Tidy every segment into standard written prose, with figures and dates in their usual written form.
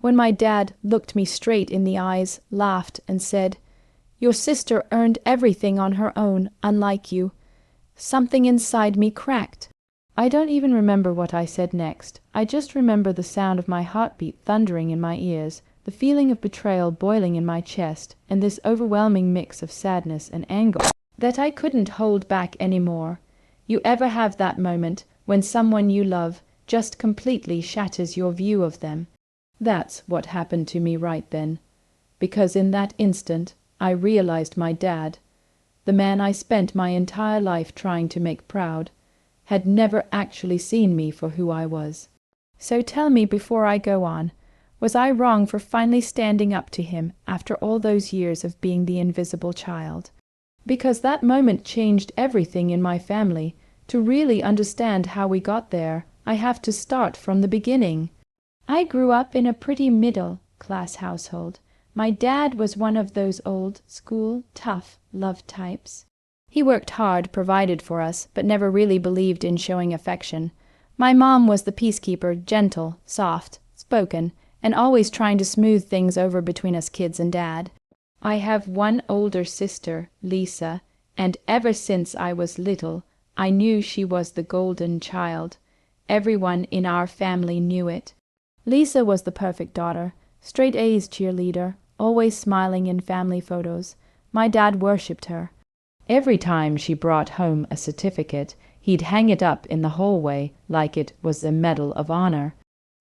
When my dad looked me straight in the eyes, laughed, and said, "Your sister earned everything on her own, unlike you," something inside me cracked. I don't even remember what I said next. I just remember the sound of my heartbeat thundering in my ears, the feeling of betrayal boiling in my chest, and this overwhelming mix of sadness and anger that I couldn't hold back anymore. You ever have that moment when someone you love just completely shatters your view of them? That's what happened to me right then, because in that instant I realized my dad, the man I spent my entire life trying to make proud, had never actually seen me for who I was. So tell me before I go on, was I wrong for finally standing up to him after all those years of being the invisible child? Because that moment changed everything in my family. To really understand how we got there, I have to start from the beginning. I grew up in a pretty middle-class household. My dad was one of those old-school, tough love types. He worked hard, provided for us, but never really believed in showing affection. My mom was the peacekeeper, gentle, soft-spoken, and always trying to smooth things over between us kids and Dad. I have one older sister, Lisa, and ever since I was little, I knew she was the golden child. Everyone in our family knew it. Lisa was the perfect daughter, straight A's cheerleader, always smiling in family photos. My dad worshipped her. Every time she brought home a certificate, he'd hang it up in the hallway like it was a medal of honor.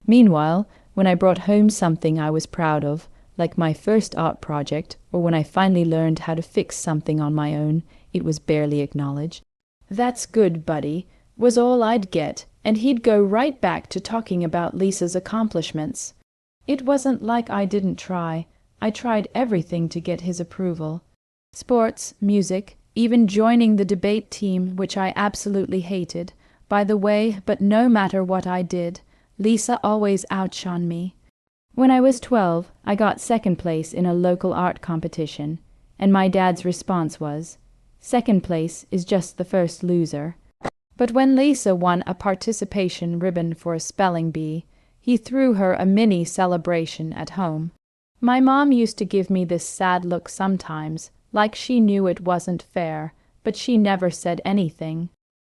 Meanwhile, when I brought home something I was proud of, like my first art project, or when I finally learned how to fix something on my own, it was barely acknowledged. "That's good, buddy," was all I'd get, and he'd go right back to talking about Lisa's accomplishments. It wasn't like I didn't try. I tried everything to get his approval. Sports, music, even joining the debate team, which I absolutely hated. By the way, but no matter what I did, Lisa always outshone me. When I was 12, I got second place in a local art competition, and my dad's response was, "Second place is just the first loser." But when Lisa won a participation ribbon for a spelling bee, he threw her a mini celebration at home. My mom used to give me this sad look sometimes, like she knew it wasn't fair, but she never said anything.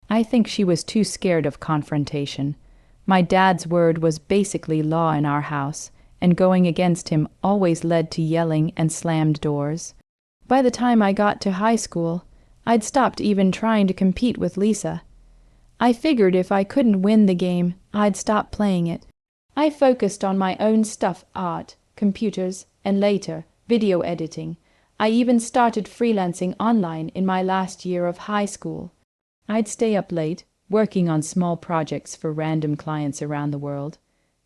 I think she was too scared of confrontation. My dad's word was basically law in our house, and going against him always led to yelling and slammed doors. By the time I got to high school, I'd stopped even trying to compete with Lisa. I figured if I couldn't win the game, I'd stop playing it. I focused on my own stuff, art, computers, and later, video editing. I even started freelancing online in my last year of high school. I'd stay up late, working on small projects for random clients around the world,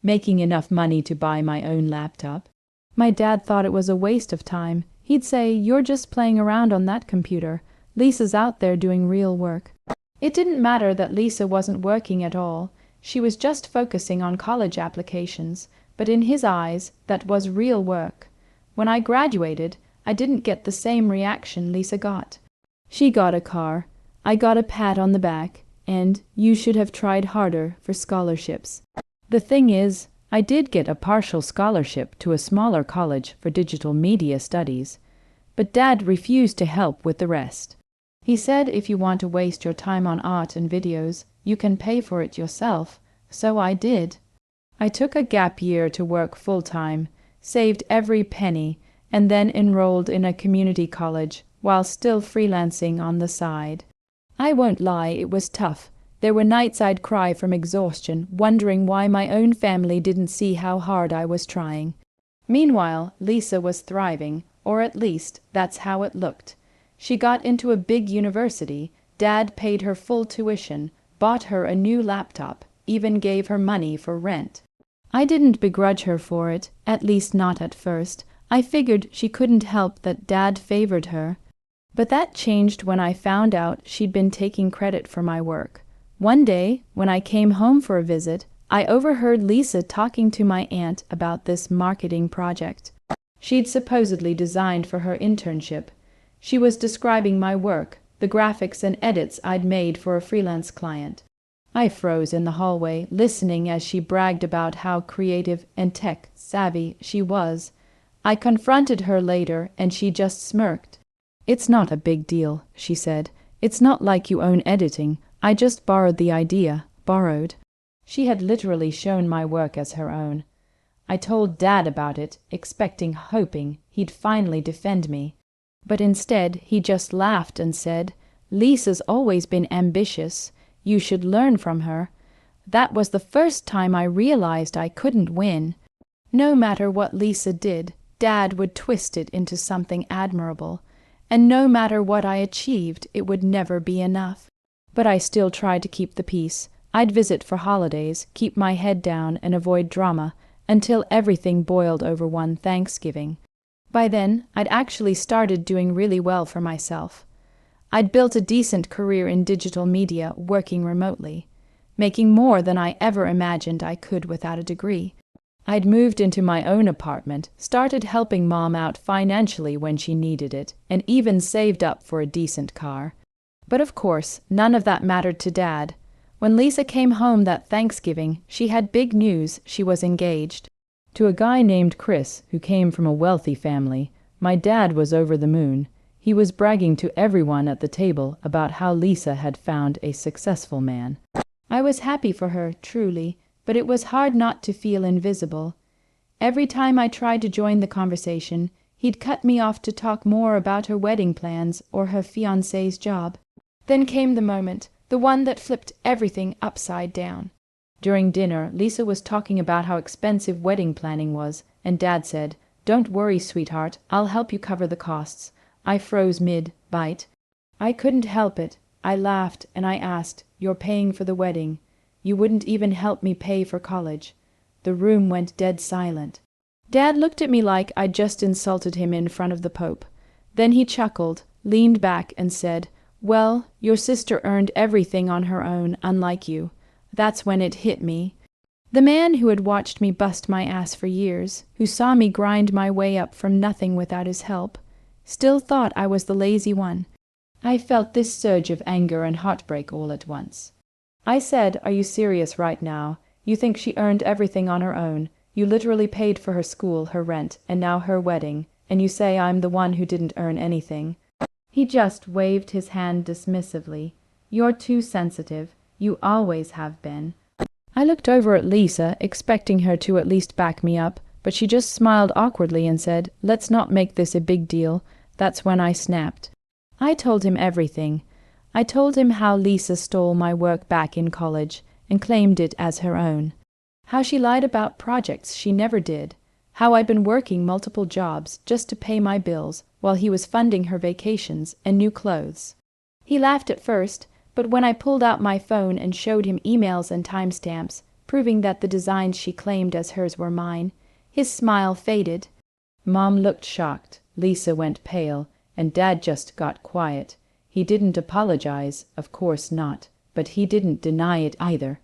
making enough money to buy my own laptop. My dad thought it was a waste of time. He'd say, "You're just playing around on that computer. Lisa's out there doing real work." It didn't matter that Lisa wasn't working at all. She was just focusing on college applications, but in his eyes, that was real work. When I graduated, I didn't get the same reaction Lisa got. She got a car, I got a pat on the back, and "you should have tried harder" for scholarships. The thing is, I did get a partial scholarship to a smaller college for digital media studies, but Dad refused to help with the rest. He said if you want to waste your time on art and videos, you can pay for it yourself, so I did. I took a gap year to work full-time, saved every penny, and then enrolled in a community college while still freelancing on the side. I won't lie, it was tough. There were nights I'd cry from exhaustion, wondering why my own family didn't see how hard I was trying. Meanwhile, Lisa was thriving, or at least that's how it looked. She got into a big university, Dad paid her full tuition, bought her a new laptop, even gave her money for rent. I didn't begrudge her for it, at least not at first. I figured she couldn't help that Dad favored her. But that changed when I found out she'd been taking credit for my work. One day, when I came home for a visit, I overheard Lisa talking to my aunt about this marketing project she'd supposedly designed for her internship. She was describing my work, the graphics and edits I'd made for a freelance client. I froze in the hallway, listening as she bragged about how creative and tech-savvy she was. I confronted her later, and she just smirked. "It's not a big deal," she said. "It's not like you own editing. I just borrowed the idea. Borrowed." She had literally shown my work as her own. I told Dad about it, hoping he'd finally defend me. But instead, he just laughed and said, "Lisa's always been ambitious. You should learn from her." That was the first time I realized I couldn't win. No matter what Lisa did, Dad would twist it into something admirable. And no matter what I achieved, it would never be enough. But I still tried to keep the peace. I'd visit for holidays, keep my head down, and avoid drama, until everything boiled over one Thanksgiving. By then, I'd actually started doing really well for myself. I'd built a decent career in digital media, working remotely, making more than I ever imagined I could without a degree. I'd moved into my own apartment, started helping Mom out financially when she needed it, and even saved up for a decent car. But of course, none of that mattered to Dad. When Lisa came home that Thanksgiving, she had big news: she was engaged. To a guy named Chris, who came from a wealthy family. My dad was over the moon. He was bragging to everyone at the table about how Lisa had found a successful man. I was happy for her, truly, but it was hard not to feel invisible. Every time I tried to join the conversation, he'd cut me off to talk more about her wedding plans or her fiancé's job. Then came the moment, the one that flipped everything upside down. During dinner, Lisa was talking about how expensive wedding planning was, and Dad said, "Don't worry, sweetheart, I'll help you cover the costs." I froze mid-bite. I couldn't help it. I laughed and I asked, "You're paying for the wedding. You wouldn't even help me pay for college." The room went dead silent. Dad looked at me like I'd just insulted him in front of the Pope. Then he chuckled, leaned back and said, "Well, your sister earned everything on her own, unlike you." That's when it hit me. The man who had watched me bust my ass for years, who saw me grind my way up from nothing without his help, still thought I was the lazy one. I felt this surge of anger and heartbreak all at once. I said, "Are you serious right now? You think she earned everything on her own. You literally paid for her school, her rent, and now her wedding, and you say I'm the one who didn't earn anything." He just waved his hand dismissively. "You're too sensitive. You always have been." I looked over at Lisa, expecting her to at least back me up, but she just smiled awkwardly and said, "Let's not make this a big deal." That's when I snapped. I told him everything. I told him how Lisa stole my work back in college and claimed it as her own. How she lied about projects she never did. How I'd been working multiple jobs just to pay my bills while he was funding her vacations and new clothes. He laughed at first, but when I pulled out my phone and showed him emails and timestamps, proving that the designs she claimed as hers were mine, his smile faded. Mom looked shocked, Lisa went pale, and Dad just got quiet. He didn't apologize, of course not, but he didn't deny it either.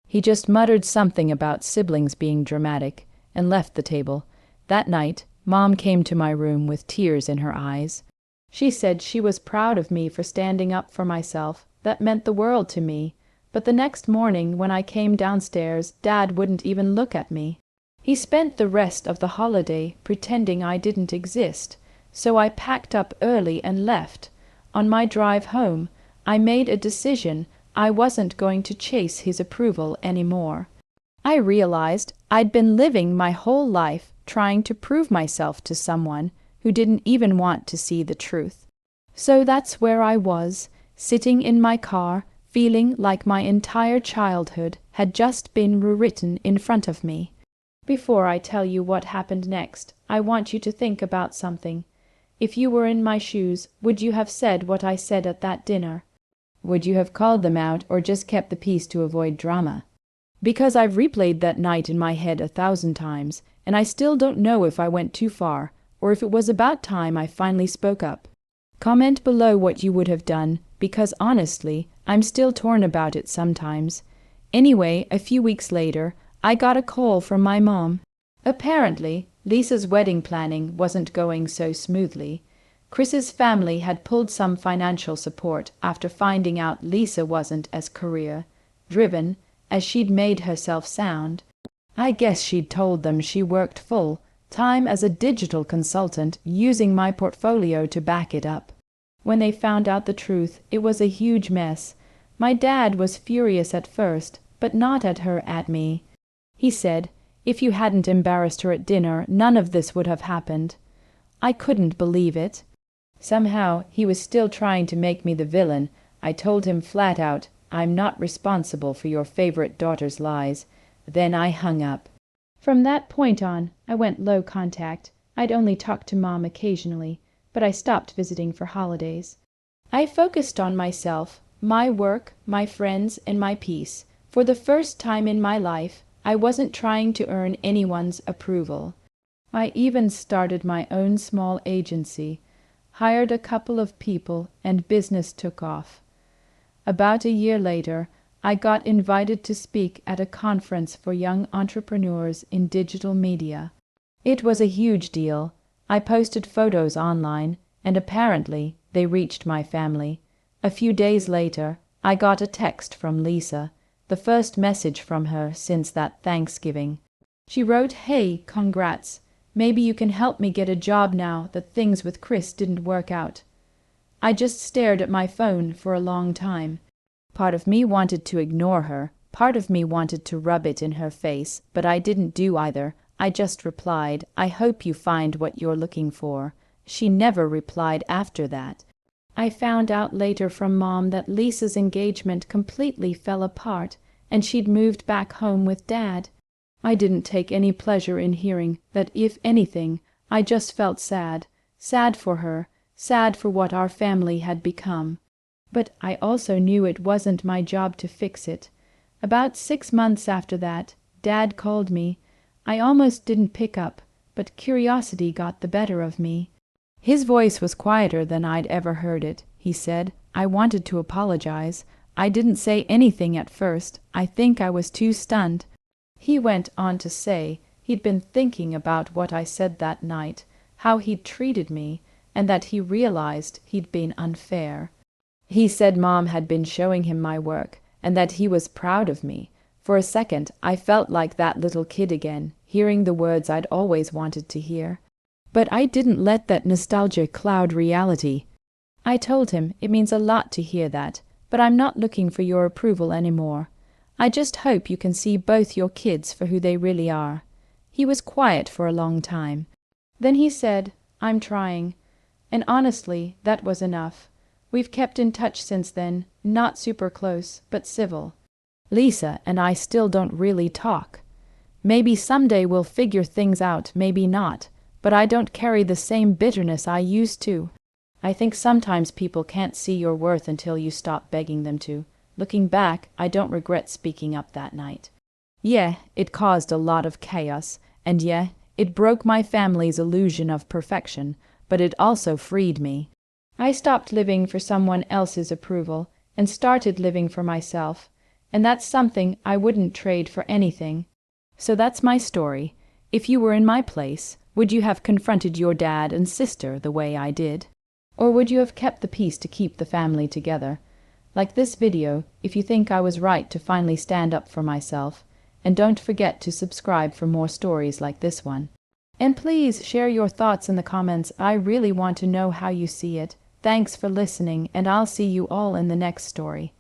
He just muttered something about siblings being dramatic, and left the table. That night, Mom came to my room with tears in her eyes. She said she was proud of me for standing up for myself. That meant the world to me. But the next morning, when I came downstairs, Dad wouldn't even look at me. He spent the rest of the holiday pretending I didn't exist, so I packed up early and left. On my drive home, I made a decision. I wasn't going to chase his approval anymore. I realized I'd been living my whole life trying to prove myself to someone who didn't even want to see the truth. So that's where I was, sitting in my car, feeling like my entire childhood had just been rewritten in front of me. Before I tell you what happened next, I want you to think about something. If you were in my shoes, would you have said what I said at that dinner? Would you have called them out or just kept the peace to avoid drama? Because I've replayed that night in my head 1,000 times, and I still don't know if I went too far, or if it was about time I finally spoke up. Comment below what you would have done, because honestly, I'm still torn about it sometimes. Anyway, a few weeks later, I got a call from my mom. Apparently, Lisa's wedding planning wasn't going so smoothly. Chris's family had pulled some financial support after finding out Lisa wasn't as career. driven, as she'd made herself sound. I guess she'd told them she worked full time as a digital consultant, using my portfolio to back it up. When they found out the truth, it was a huge mess. My dad was furious at first, but not at her, at me. He said, "If you hadn't embarrassed her at dinner, none of this would have happened." I couldn't believe it. Somehow, he was still trying to make me the villain. I told him flat out, "I'm not responsible for your favorite daughter's lies." Then I hung up. From that point on, I went low contact. I'd only talk to Mom occasionally, but I stopped visiting for holidays. I focused on myself, my work, my friends, and my peace. For the first time in my life, I wasn't trying to earn anyone's approval. I even started my own small agency, hired a couple of people, and business took off. About a year later, I got invited to speak at a conference for young entrepreneurs in digital media. It was a huge deal. I posted photos online, and apparently they reached my family. A few days later, I got a text from Lisa, the first message from her since that Thanksgiving. She wrote, "Hey, congrats. Maybe you can help me get a job now that things with Chris didn't work out." I just stared at my phone for a long time. Part of me wanted to ignore her, part of me wanted to rub it in her face, but I didn't do either. I just replied, "I hope you find what you're looking for." She never replied after that. I found out later from Mom that Lisa's engagement completely fell apart, and she'd moved back home with Dad. I didn't take any pleasure in hearing that. If anything, I just felt sad. Sad for her, sad for what our family had become. But I also knew it wasn't my job to fix it. About 6 months after that, Dad called me. I almost didn't pick up, but curiosity got the better of me. His voice was quieter than I'd ever heard it. He said, "I wanted to apologize. I didn't say anything at first. I think I was too stunned." He went on to say he'd been thinking about what I said that night, how he'd treated me, and that he realized he'd been unfair. He said Mom had been showing him my work, and that he was proud of me. For a second, I felt like that little kid again, hearing the words I'd always wanted to hear. But I didn't let that nostalgia cloud reality. I told him it means a lot to hear that, but I'm not looking for your approval anymore. I just hope you can see both your kids for who they really are. He was quiet for a long time. Then he said, "I'm trying." And honestly, that was enough. We've kept in touch since then, not super close, but civil. Lisa and I still don't really talk. Maybe someday we'll figure things out, maybe not, but I don't carry the same bitterness I used to. I think sometimes people can't see your worth until you stop begging them to. Looking back, I don't regret speaking up that night. Yeah, it caused a lot of chaos, and yeah, it broke my family's illusion of perfection, but it also freed me. I stopped living for someone else's approval and started living for myself, and that's something I wouldn't trade for anything. So that's my story. If you were in my place, would you have confronted your dad and sister the way I did? Or would you have kept the peace to keep the family together? Like this video, if you think I was right to finally stand up for myself, and don't forget to subscribe for more stories like this one. And please share your thoughts in the comments. I really want to know how you see it. Thanks for listening, and I'll see you all in the next story.